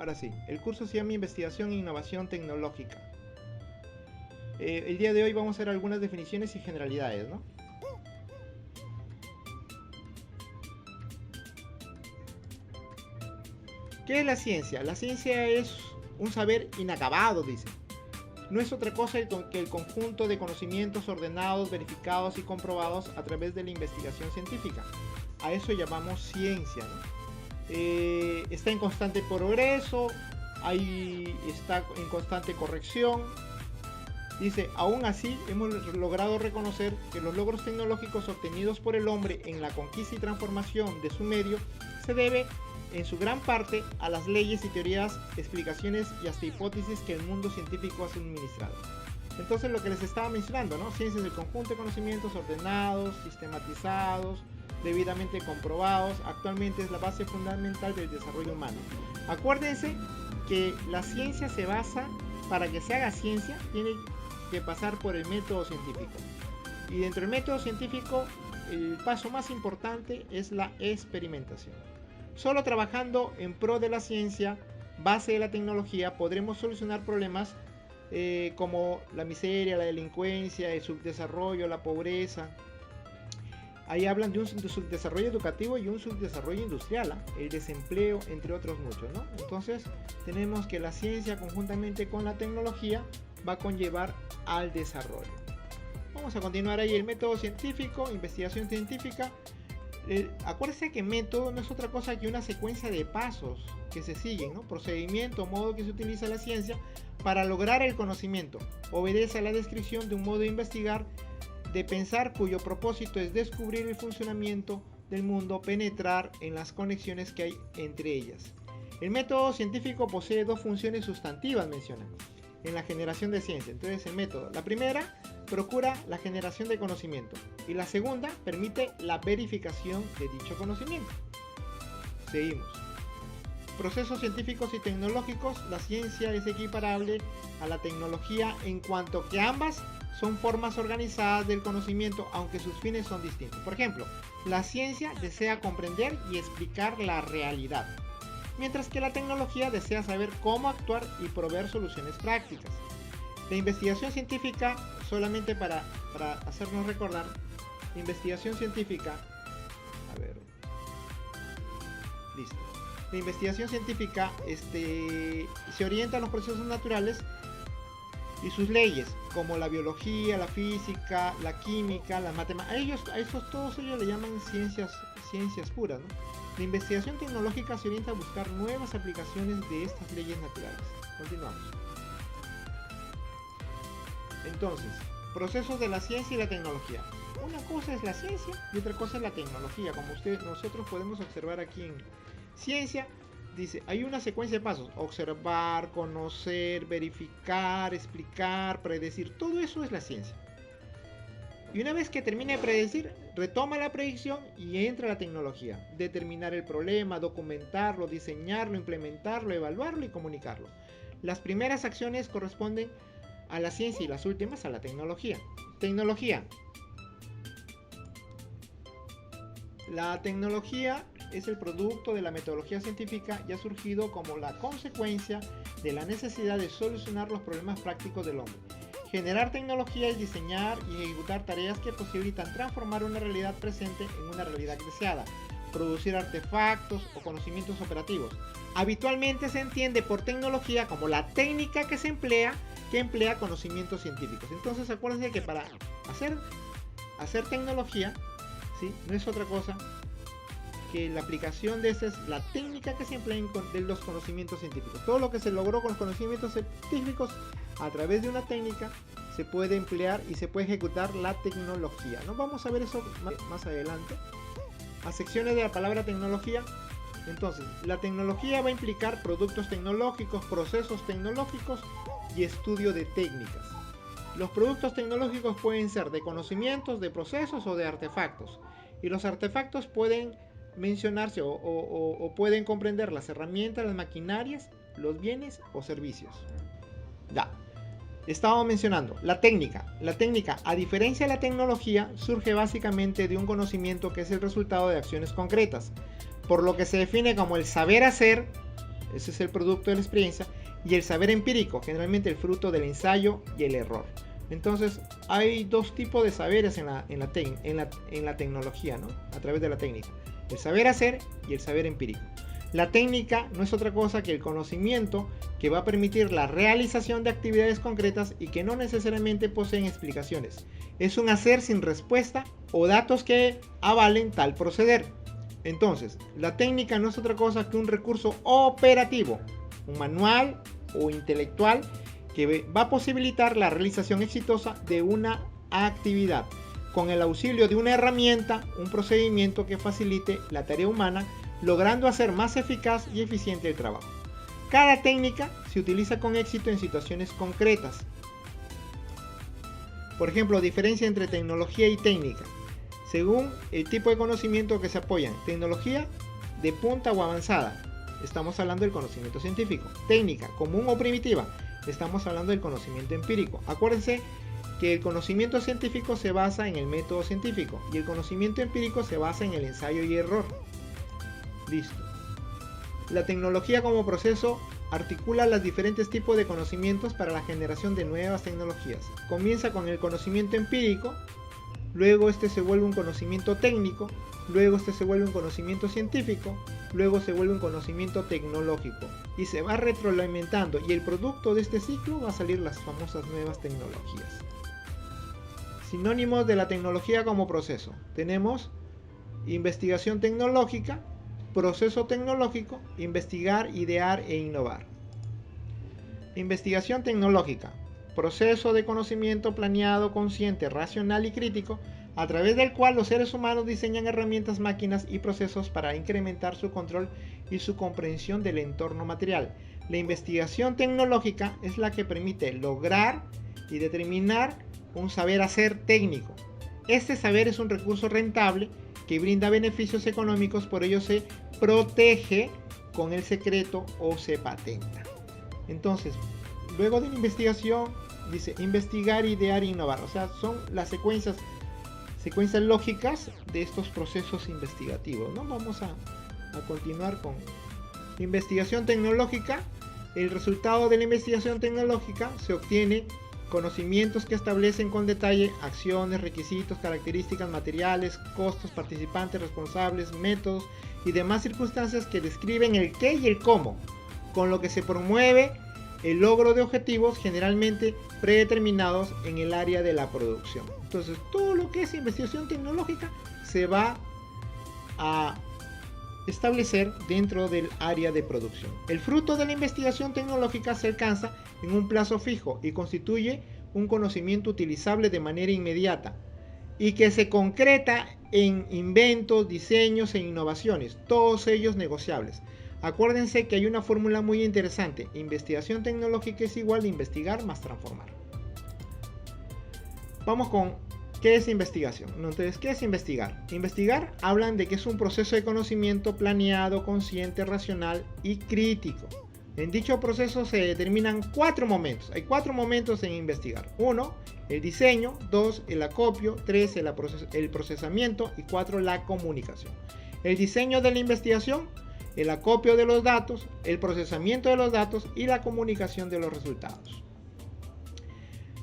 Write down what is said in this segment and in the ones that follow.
Ahora sí, el curso se llama Investigación e Innovación Tecnológica. El día de hoy vamos a ver algunas definiciones y generalidades, ¿no? ¿Qué es la ciencia? La ciencia es un saber inacabado, dice. No es otra cosa que el conjunto de conocimientos ordenados, verificados y comprobados a través de la investigación científica. A eso llamamos ciencia, ¿no? Está en constante progreso, está en constante corrección. Dice, aún así hemos logrado reconocer que los logros tecnológicos obtenidos por el hombre en la conquista y transformación de su medio se debe en su gran parte a las leyes y teorías, explicaciones y hasta hipótesis que el mundo científico ha suministrado. Entonces lo que les estaba mencionando, ¿no? Ciencia es el conjunto de conocimientos ordenados, sistematizados, debidamente comprobados, actualmente es la base fundamental del desarrollo humano. Acuérdense que la ciencia se basa, para que se haga ciencia, tiene que pasar por el método científico. Y dentro del método científico, el paso más importante es la experimentación. Solo trabajando en pro de la ciencia, base de la tecnología, podremos solucionar problemas como la miseria, la delincuencia, el subdesarrollo, la pobreza. Ahí hablan de un subdesarrollo educativo y un subdesarrollo industrial, el desempleo, entre otros muchos, ¿no? Entonces, tenemos que la ciencia conjuntamente con la tecnología va a conllevar al desarrollo. Vamos a continuar ahí el método científico, investigación científica. Acuérdense que método no es otra cosa que una secuencia de pasos que se siguen, ¿no? Procedimiento, modo que se utiliza la ciencia para lograr el conocimiento. Obedece a la descripción de un modo de investigar, de pensar, cuyo propósito es descubrir el funcionamiento del mundo, penetrar en las conexiones que hay entre ellas. El método científico posee dos funciones sustantivas, menciona, en la generación de ciencia. Entonces el método, la primera, procura la generación de conocimiento y la segunda permite la verificación de dicho conocimiento. Seguimos. Procesos científicos y tecnológicos. La ciencia es equiparable a la tecnología en cuanto que ambas son formas organizadas del conocimiento, aunque sus fines son distintos. Por ejemplo, la ciencia desea comprender y explicar la realidad, mientras que la tecnología desea saber cómo actuar y proveer soluciones prácticas. La investigación científica, solamente para hacernos recordar, la investigación científica, listo. La investigación científica se orienta a los procesos naturales y sus leyes, como la biología, la física, la química, la matemática. Todos ellos le llaman ciencias puras, ¿no? La investigación tecnológica se orienta a buscar nuevas aplicaciones de estas leyes naturales. Continuamos. Entonces, procesos de la ciencia y la tecnología. Una cosa es la ciencia y otra cosa es la tecnología. Como nosotros podemos observar aquí en ciencia, dice, hay una secuencia de pasos: observar, conocer, verificar, explicar, predecir. Todo eso es la ciencia. Y una vez que termine de predecir, retoma la predicción y entra la tecnología. Determinar el problema, documentarlo, diseñarlo, implementarlo, evaluarlo y comunicarlo. Las primeras acciones corresponden a la ciencia y las últimas a la tecnología. Tecnología. La tecnología es el producto de la metodología científica y ha surgido como la consecuencia de la necesidad de solucionar los problemas prácticos del hombre. Generar tecnología es diseñar y ejecutar tareas que posibilitan transformar una realidad presente en una realidad deseada, producir artefactos o conocimientos operativos. Habitualmente se entiende por tecnología como la técnica que emplea conocimientos científicos. Entonces acuérdense que para hacer tecnología, ¿sí?, no es otra cosa que la aplicación de esa es la técnica que se emplea de los conocimientos científicos. Todo lo que se logró con los conocimientos científicos a través de una técnica se puede emplear y se puede ejecutar la tecnología, ¿no? Vamos a ver eso más adelante. A secciones de la palabra tecnología. Entonces, la tecnología va a implicar productos tecnológicos, procesos tecnológicos y estudio de técnicas. Los productos tecnológicos pueden ser de conocimientos, de procesos o de artefactos. Y los artefactos pueden mencionarse o pueden comprender las herramientas, las maquinarias, los bienes o servicios. Ya. Estábamos mencionando la técnica. La técnica, a diferencia de la tecnología, surge básicamente de un conocimiento que es el resultado de acciones concretas, por lo que se define como el saber hacer ese es el producto de la experiencia, y el saber empírico, generalmente el fruto del ensayo y el error. Entonces hay dos tipos de saberes en la tecnología, ¿no? A través de la técnica: el saber hacer y el saber empírico. La técnica no es otra cosa que el conocimiento que va a permitir la realización de actividades concretas y que no necesariamente poseen explicaciones. Es un hacer sin respuesta o datos que avalen tal proceder. Entonces, la técnica no es otra cosa que un recurso operativo, un manual o intelectual que va a posibilitar la realización exitosa de una actividad con el auxilio de una herramienta, un procedimiento que facilite la tarea humana, logrando hacer más eficaz y eficiente el trabajo. Cada técnica se utiliza con éxito en situaciones concretas. Por ejemplo, diferencia entre tecnología y técnica. Según el tipo de conocimiento que se apoyan: tecnología de punta o avanzada, estamos hablando del conocimiento científico. Técnica común o primitiva, estamos hablando del conocimiento empírico. Acuérdense que el conocimiento científico se basa en el método científico y el conocimiento empírico se basa en el ensayo y error. Listo. La tecnología como proceso articula los diferentes tipos de conocimientos para la generación de nuevas tecnologías. Comienza con el conocimiento empírico, luego este se vuelve un conocimiento técnico, luego este se vuelve un conocimiento científico, luego se vuelve un conocimiento tecnológico y se va retroalimentando, y el producto de este ciclo va a salir las famosas nuevas tecnologías. Sinónimos de la tecnología como proceso: tenemos investigación tecnológica, proceso tecnológico, investigar, idear e innovar. Investigación tecnológica: proceso de conocimiento planeado, consciente, racional y crítico, a través del cual los seres humanos diseñan herramientas, máquinas y procesos para incrementar su control y su comprensión del entorno material. La investigación tecnológica es la que permite lograr y determinar un saber hacer técnico. Este saber es un recurso rentable que brinda beneficios económicos, por ello se protege con el secreto o se patenta. Entonces, luego de la investigación, dice investigar, idear e innovar. O sea, son las secuencias lógicas de estos procesos investigativos, ¿no? Vamos a continuar con investigación tecnológica. El resultado de la investigación tecnológica se obtiene conocimientos que establecen con detalle acciones, requisitos, características materiales, costos, participantes, responsables, métodos y demás circunstancias que describen el qué y el cómo, con lo que se promueve el logro de objetivos generalmente predeterminados en el área de la producción. Entonces, todo lo que es investigación tecnológica se va a establecer dentro del área de producción. El fruto de la investigación tecnológica se alcanza en un plazo fijo y constituye un conocimiento utilizable de manera inmediata y que se concreta en inventos, diseños e innovaciones, todos ellos negociables. Acuérdense que hay una fórmula muy interesante: investigación tecnológica es igual a investigar más transformar. Vamos con ¿qué es investigación? Entonces, ¿qué es investigar? Investigar hablan de que es un proceso de conocimiento planeado, consciente, racional y crítico. En dicho proceso se determinan 4 momentos. Hay 4 momentos en investigar. 1, el diseño. 2, el acopio. 3, el procesamiento. Y 4, la comunicación. El diseño de la investigación, el acopio de los datos, el procesamiento de los datos y la comunicación de los resultados.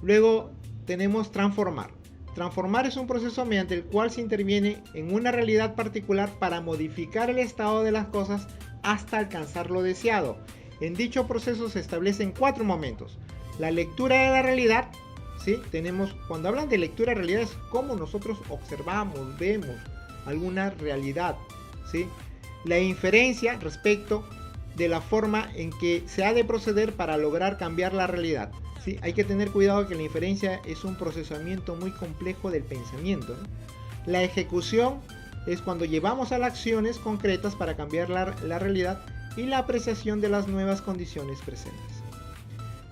Luego tenemos transformar. Transformar es un proceso mediante el cual se interviene en una realidad particular para modificar el estado de las cosas hasta alcanzar lo deseado. En dicho proceso se establecen 4 momentos. La lectura de la realidad, ¿sí? Cuando hablan de lectura de realidad es cómo nosotros observamos, vemos alguna realidad, ¿sí? La inferencia respecto de la forma en que se ha de proceder para lograr cambiar la realidad. ¿Sí? Hay que tener cuidado que la inferencia es un procesamiento muy complejo del pensamiento, ¿no? La ejecución es cuando llevamos a las acciones concretas para cambiar la realidad, y la apreciación de las nuevas condiciones presentes.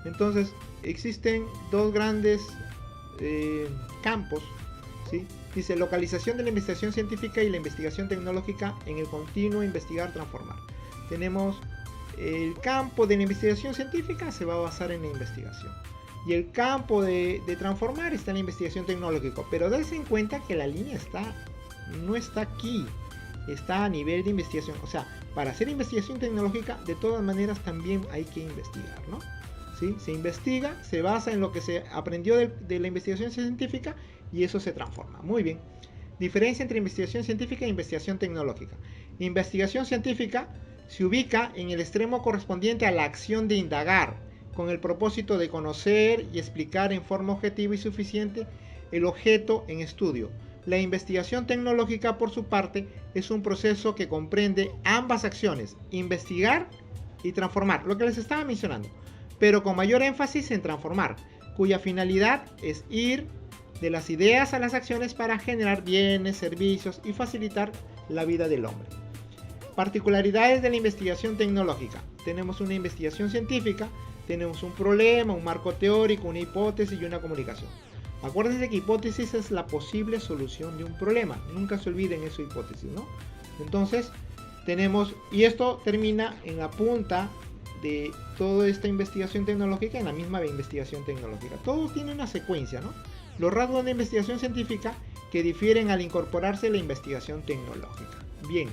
Entonces, existen 2 grandes campos, ¿sí? Dice localización de la investigación científica y la investigación tecnológica en el continuo investigar, transformar. Tenemos el campo de la investigación científica, se va a basar en la investigación, y el campo de transformar está en la investigación tecnológica. Pero dense en cuenta que la línea no está aquí. está a nivel de investigación. O sea, para hacer investigación tecnológica, de todas maneras también hay que investigar, ¿no? ¿Sí? Se investiga, se basa en lo que se aprendió de la investigación científica y eso se transforma. Muy bien. Diferencia entre investigación científica e investigación tecnológica. Investigación científica se ubica en el extremo correspondiente a la acción de indagar, con el propósito de conocer y explicar en forma objetiva y suficiente el objeto en estudio. La investigación tecnológica, por su parte, es un proceso que comprende ambas acciones, investigar y transformar, lo que les estaba mencionando, pero con mayor énfasis en transformar, cuya finalidad es ir de las ideas a las acciones para generar bienes, servicios y facilitar la vida del hombre. Particularidades de la investigación tecnológica. Tenemos una investigación científica, tenemos un problema, un marco teórico, una hipótesis y una comunicación. Acuérdense que hipótesis es la posible solución de un problema. Nunca se olviden esa hipótesis, ¿no? Entonces, tenemos, y esto termina en la punta de toda esta investigación tecnológica, en la misma investigación tecnológica. Todo tiene una secuencia, ¿no? Los rasgos de investigación científica que difieren al incorporarse la investigación tecnológica. Bien,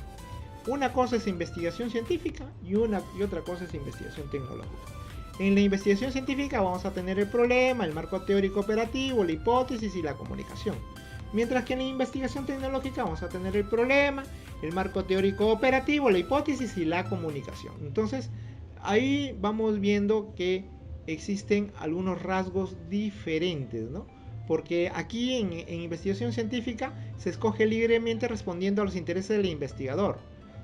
una cosa es investigación científica y otra cosa es investigación tecnológica. En la investigación científica vamos a tener el problema, el marco teórico operativo, la hipótesis y la comunicación. Mientras que en la investigación tecnológica vamos a tener el problema, el marco teórico operativo, la hipótesis y la comunicación. Entonces, ahí vamos viendo que existen algunos rasgos diferentes, ¿no? Porque aquí en investigación científica se escoge libremente respondiendo a los intereses del investigador.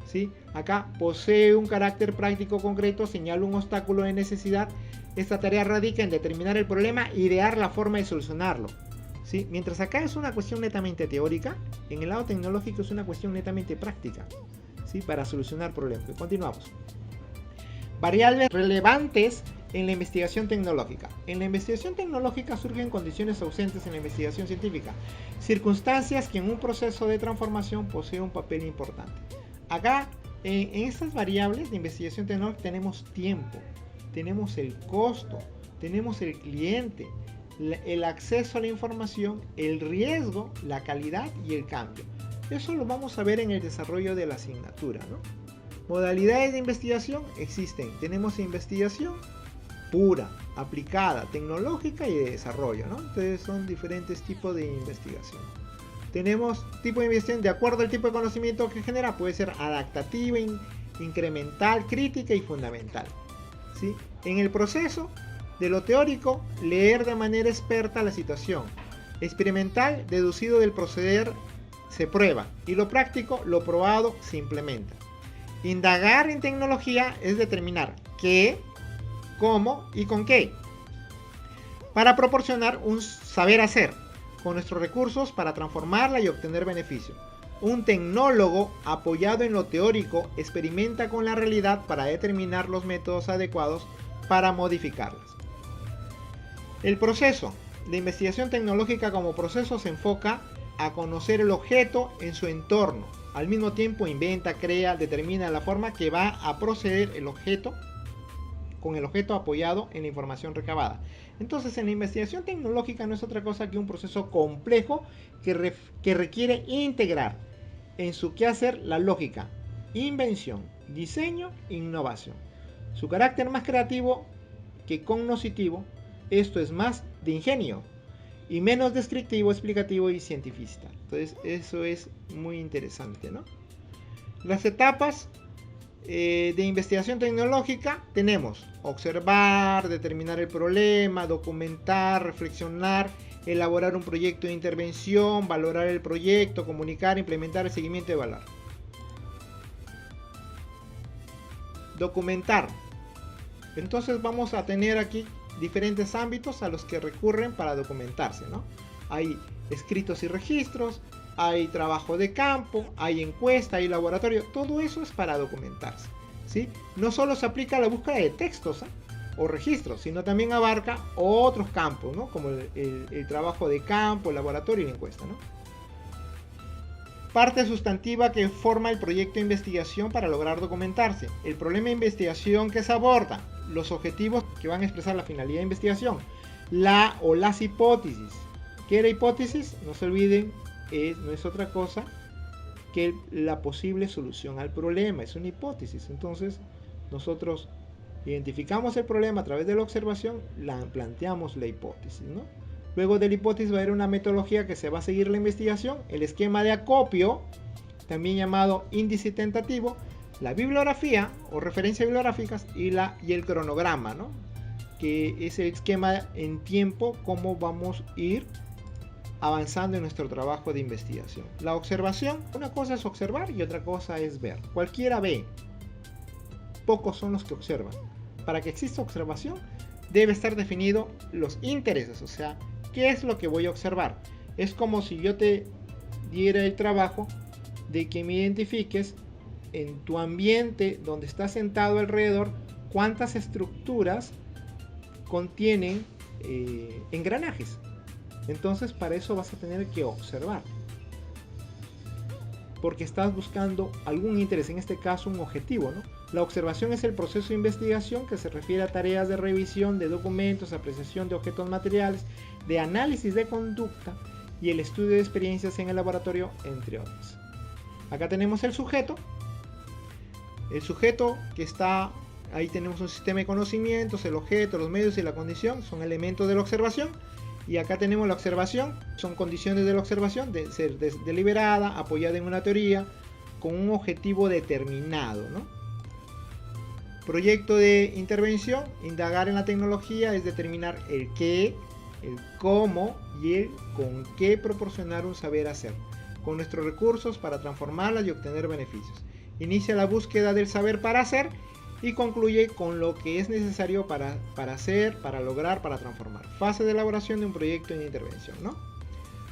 ¿Sí? Acá posee un carácter práctico concreto, señala un obstáculo de necesidad. Esta tarea radica en determinar el problema e idear la forma de solucionarlo. ¿Sí? Mientras acá es una cuestión netamente teórica, en el lado tecnológico es una cuestión netamente práctica, ¿sí? Para solucionar problemas. Continuamos. Variables relevantes en la investigación tecnológica. En la investigación tecnológica surgen condiciones ausentes en la investigación científica, circunstancias que en un proceso de transformación poseen un papel importante. Acá, en estas variables de investigación tecnológica tenemos tiempo, tenemos el costo, tenemos el cliente, el acceso a la información, el riesgo, la calidad y el cambio. Eso lo vamos a ver en el desarrollo de la asignatura, ¿no? Modalidades de investigación existen. Tenemos investigación pura, aplicada, tecnológica y de desarrollo, ¿no? Entonces son diferentes tipos de investigación. Tenemos tipo de investigación de acuerdo al tipo de conocimiento que genera, puede ser adaptativa, incremental, crítica y fundamental, ¿sí? En el proceso de lo teórico, leer de manera experta la situación. Experimental, deducido del proceder, se prueba. Y lo práctico, lo probado, se implementa. Indagar en tecnología es determinar qué, cómo y con qué, para proporcionar un saber hacer con nuestros recursos para transformarla y obtener beneficio. Un tecnólogo apoyado en lo teórico experimenta con la realidad para determinar los métodos adecuados para modificarlas. El proceso de investigación tecnológica como proceso se enfoca a conocer el objeto en su entorno. Al mismo tiempo inventa, crea, determina la forma que va a proceder el objeto con el objeto apoyado en la información recabada. Entonces, en la investigación tecnológica no es otra cosa que un proceso complejo que requiere integrar en su quehacer la lógica, invención, diseño e innovación. Su carácter más creativo que cognoscitivo, esto es más de ingenio y menos descriptivo, explicativo y cientificista. Entonces, eso es muy interesante, ¿no? Las etapas de investigación tecnológica tenemos observar, determinar el problema, documentar, reflexionar, elaborar un proyecto de intervención, valorar el proyecto, comunicar, implementar el seguimiento y evaluar. Documentar. Entonces vamos a tener aquí diferentes ámbitos a los que recurren para documentarse, ¿no? Hay escritos y registros, hay trabajo de campo, hay encuesta, hay laboratorio, todo eso es para documentarse, ¿sí? No solo se aplica a la búsqueda de textos o registros, sino también abarca otros campos, ¿no? Como el trabajo de campo, el laboratorio y la encuesta, ¿no? Parte sustantiva que forma el proyecto de investigación para lograr documentarse, el problema de investigación que se aborda, los objetivos que van a expresar la finalidad de investigación, la o las hipótesis. ¿Qué era hipótesis? No se olviden, no es otra cosa que la posible solución al problema. Es una hipótesis. Entonces, nosotros identificamos el problema a través de la observación, planteamos la hipótesis, ¿no? Luego de la hipótesis va a haber una metodología que se va a seguir la investigación, el esquema de acopio, también llamado índice tentativo, la bibliografía o referencias bibliográficas y el cronograma, ¿no? Que es el esquema en tiempo, cómo vamos a ir avanzando en nuestro trabajo de investigación. La observación, una cosa es observar y otra cosa es ver. Cualquiera ve, pocos son los que observan. Para que exista observación debe estar definido los intereses, o sea, ¿qué es lo que voy a observar? Es como si yo te diera el trabajo de que me identifiques en tu ambiente donde estás sentado alrededor cuántas estructuras contienen engranajes. Entonces para eso vas a tener que observar, porque estás buscando algún interés, en este caso un objetivo, ¿no? La observación es el proceso de investigación que se refiere a tareas de revisión de documentos, apreciación de objetos materiales, de análisis de conducta y el estudio de experiencias en el laboratorio, entre otros. Acá tenemos el sujeto. El sujeto que está, ahí tenemos un sistema de conocimientos, el objeto, los medios y la condición son elementos de la observación. Y acá tenemos la observación, son condiciones de la observación, de ser deliberada, apoyada en una teoría, con un objetivo determinado, ¿no? Proyecto de intervención, indagar en la tecnología es determinar el qué, el cómo y el con qué proporcionar un saber hacer, con nuestros recursos para transformarlas y obtener beneficios. Inicia la búsqueda del saber para hacer y concluye con lo que es necesario para hacer, para lograr, para transformar. Fase de elaboración de un proyecto de intervención, ¿no?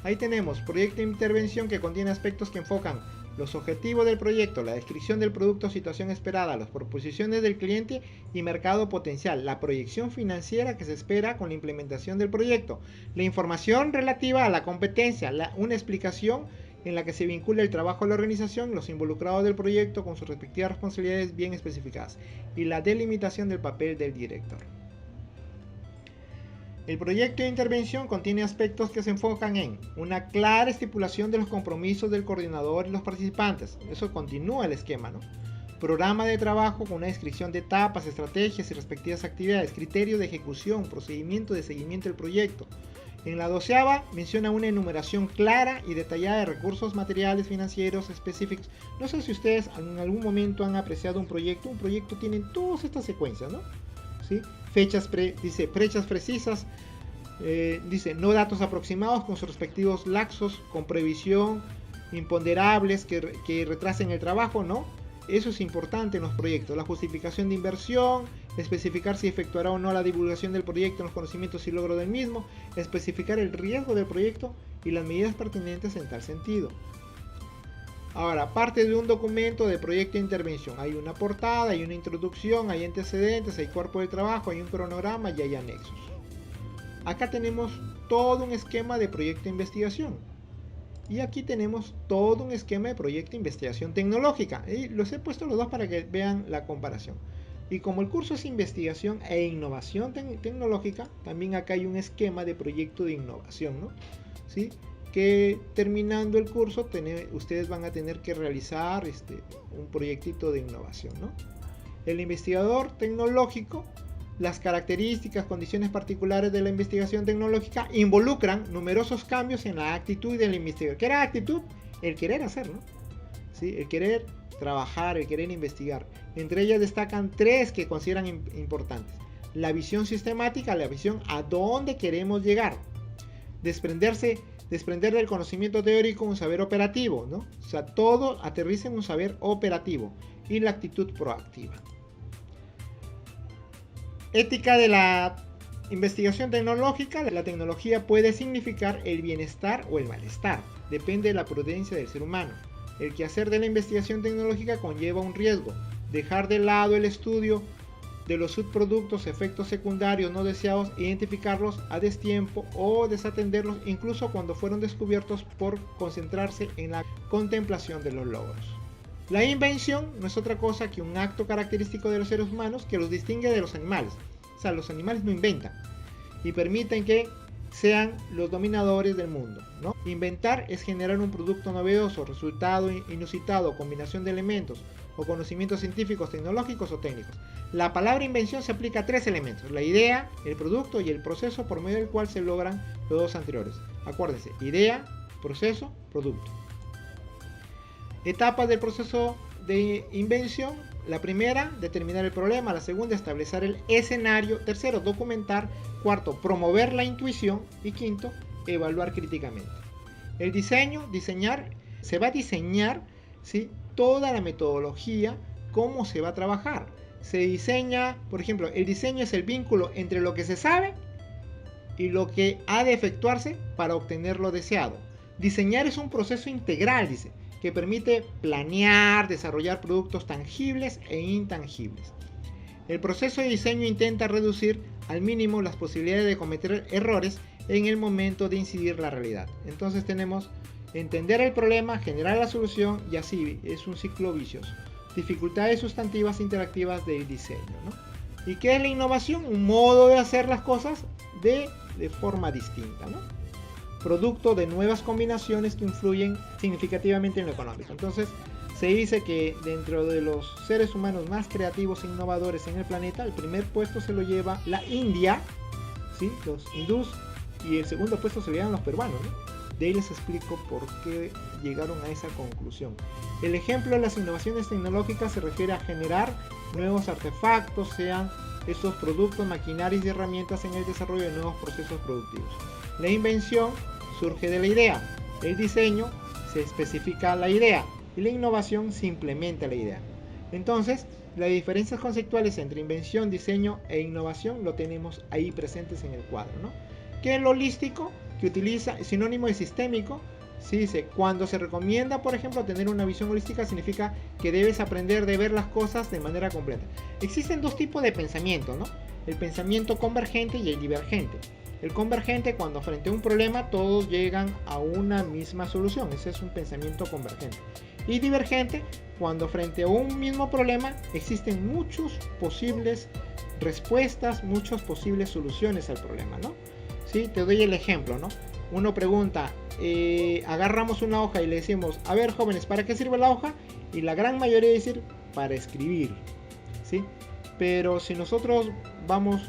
Ahí tenemos proyecto de intervención que contiene aspectos que enfocan los objetivos del proyecto, la descripción del producto o situación esperada, las proposiciones del cliente y mercado potencial, la proyección financiera que se espera con la implementación del proyecto, la información relativa a la competencia, una explicación en la que se vincula el trabajo de la organización, los involucrados del proyecto con sus respectivas responsabilidades bien especificadas y la delimitación del papel del director. El proyecto de intervención contiene aspectos que se enfocan en una clara estipulación de los compromisos del coordinador y los participantes. Eso continúa el esquema, ¿no? Programa de trabajo con una descripción de etapas, estrategias y respectivas actividades, criterio de ejecución, procedimiento de seguimiento del proyecto. En la 12ª menciona una enumeración clara y detallada de recursos materiales financieros específicos. No sé si ustedes en algún momento han apreciado un proyecto. Un proyecto tiene todas estas secuencias, ¿no? ¿Sí? Fechas precisas, dice no datos aproximados con sus respectivos lapsos, con previsión, imponderables que retrasen el trabajo, ¿no? Eso es importante en los proyectos. La justificación de inversión, especificar si efectuará o no la divulgación del proyecto en los conocimientos y logro del mismo, especificar el riesgo del proyecto y las medidas pertinentes en tal sentido. Ahora, parte de un documento de proyecto de intervención. Hay una portada, hay una introducción, hay antecedentes, hay cuerpo de trabajo, hay un cronograma y hay anexos. Acá tenemos todo un esquema de proyecto de investigación. Y aquí tenemos todo un esquema de proyecto de investigación tecnológica. Y los he puesto los dos para que vean la comparación. Y como el curso es investigación e innovación tecnológica, también acá hay un esquema de proyecto de innovación, ¿no? ¿Sí? Que terminando el curso ustedes van a tener que realizar un proyectito de innovación, ¿no? El investigador tecnológico, las características, condiciones particulares de la investigación tecnológica involucran numerosos cambios en la actitud del investigador. ¿Qué era la actitud? El querer hacer, ¿no? ¿Sí? El querer trabajar, el querer investigar. Entre ellas destacan 3 que consideran importantes. La visión sistemática, la visión a dónde queremos llegar. Desprender del conocimiento teórico un saber operativo, ¿no? O sea, todo aterriza en un saber operativo. Y la actitud proactiva. Ética de la investigación tecnológica. La tecnología puede significar el bienestar o el malestar. Depende de la prudencia del ser humano. El quehacer de la investigación tecnológica conlleva un riesgo. Dejar de lado el estudio de los subproductos, efectos secundarios no deseados, identificarlos a destiempo o desatenderlos incluso cuando fueron descubiertos por concentrarse en la contemplación de los logros. La invención no es otra cosa que un acto característico de los seres humanos que los distingue de los animales. O sea, los animales no inventan y permiten que sean los dominadores del mundo, ¿no? Inventar es generar un producto novedoso, resultado inusitado, combinación de elementos o conocimientos científicos, tecnológicos o técnicos. La palabra invención se aplica a 3 elementos: la idea, el producto y el proceso por medio del cual se logran los 2 anteriores. Acuérdense, idea, proceso, producto. Etapas del proceso de invención: la primera, determinar el problema; la segunda, establecer el escenario; tercero, documentar; cuarto, promover la intuición; y quinto, evaluar críticamente. El diseño, se va a diseñar, ¿sí?, toda la metodología, cómo se va a trabajar. Se diseña, por ejemplo, el diseño es el vínculo entre lo que se sabe y lo que ha de efectuarse para obtener lo deseado. Diseñar es un proceso integral, dice, que permite planear, desarrollar productos tangibles e intangibles. El proceso de diseño intenta reducir al mínimo las posibilidades de cometer errores en el momento de incidir la realidad. Entonces tenemos entender el problema, generar la solución, y así es un ciclo vicioso. Dificultades sustantivas interactivas del diseño, ¿no? ¿Y qué es la innovación? Un modo de hacer las cosas de forma distinta, ¿no? Producto de nuevas combinaciones que influyen significativamente en lo económico. Entonces se dice que dentro de los seres humanos más creativos e innovadores en el planeta, el primer puesto se lo lleva la India, ¿sí?, los hindús, y el segundo puesto se lo llevan los peruanos, ¿no? De ahí les explico por qué llegaron a esa conclusión. El ejemplo de las innovaciones tecnológicas se refiere a generar nuevos artefactos, sean estos productos, maquinarias y herramientas en el desarrollo de nuevos procesos productivos. La invención surge de la idea, el diseño se especifica la idea y la innovación se implementa la idea. Entonces, las diferencias conceptuales entre invención, diseño e innovación lo tenemos ahí presentes en el cuadro, ¿no? ¿Qué es lo holístico? Que utiliza sinónimo de sistémico. Sí, dice, cuando se recomienda, por ejemplo, tener una visión holística, significa que debes aprender de ver las cosas de manera completa. Existen 2 tipos de pensamiento, ¿no? El pensamiento convergente y el divergente. El convergente, cuando frente a un problema todos llegan a una misma solución, ese es un pensamiento convergente. Y divergente, cuando frente a un mismo problema existen muchas posibles respuestas, muchas posibles soluciones al problema, ¿no? ¿Sí? Te doy el ejemplo, ¿no? Uno pregunta, agarramos una hoja y le decimos, a ver, jóvenes, ¿para qué sirve la hoja? Y la gran mayoría dice, para escribir, ¿sí? Pero si nosotros vamos,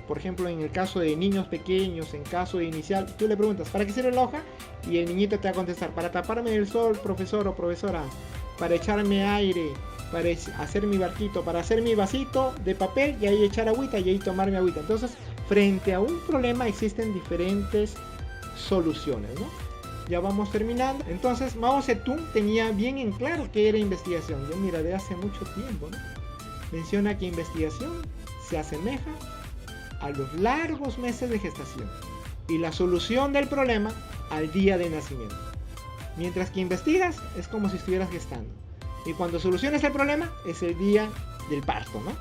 por ejemplo, en el caso de niños pequeños, en caso de inicial, tú le preguntas, ¿para qué sirve la hoja? Y el niñito te va a contestar, para taparme del sol, profesor o profesora, para echarme aire, para hacer mi barquito, para hacer mi vasito de papel y ahí echar agüita y ahí tomar mi agüita. Entonces, frente a un problema existen diferentes soluciones, ¿no? Ya vamos terminando. Entonces, Mao Zedong tenía bien en claro qué era investigación. Yo mira, de hace mucho tiempo, ¿no? Menciona que investigación se asemeja a los largos meses de gestación y la solución del problema al día de nacimiento. Mientras que investigas es como si estuvieras gestando, y cuando solucionas el problema es el día del parto, ¿no?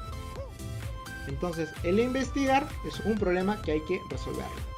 Entonces, el investigar es un problema que hay que resolverlo.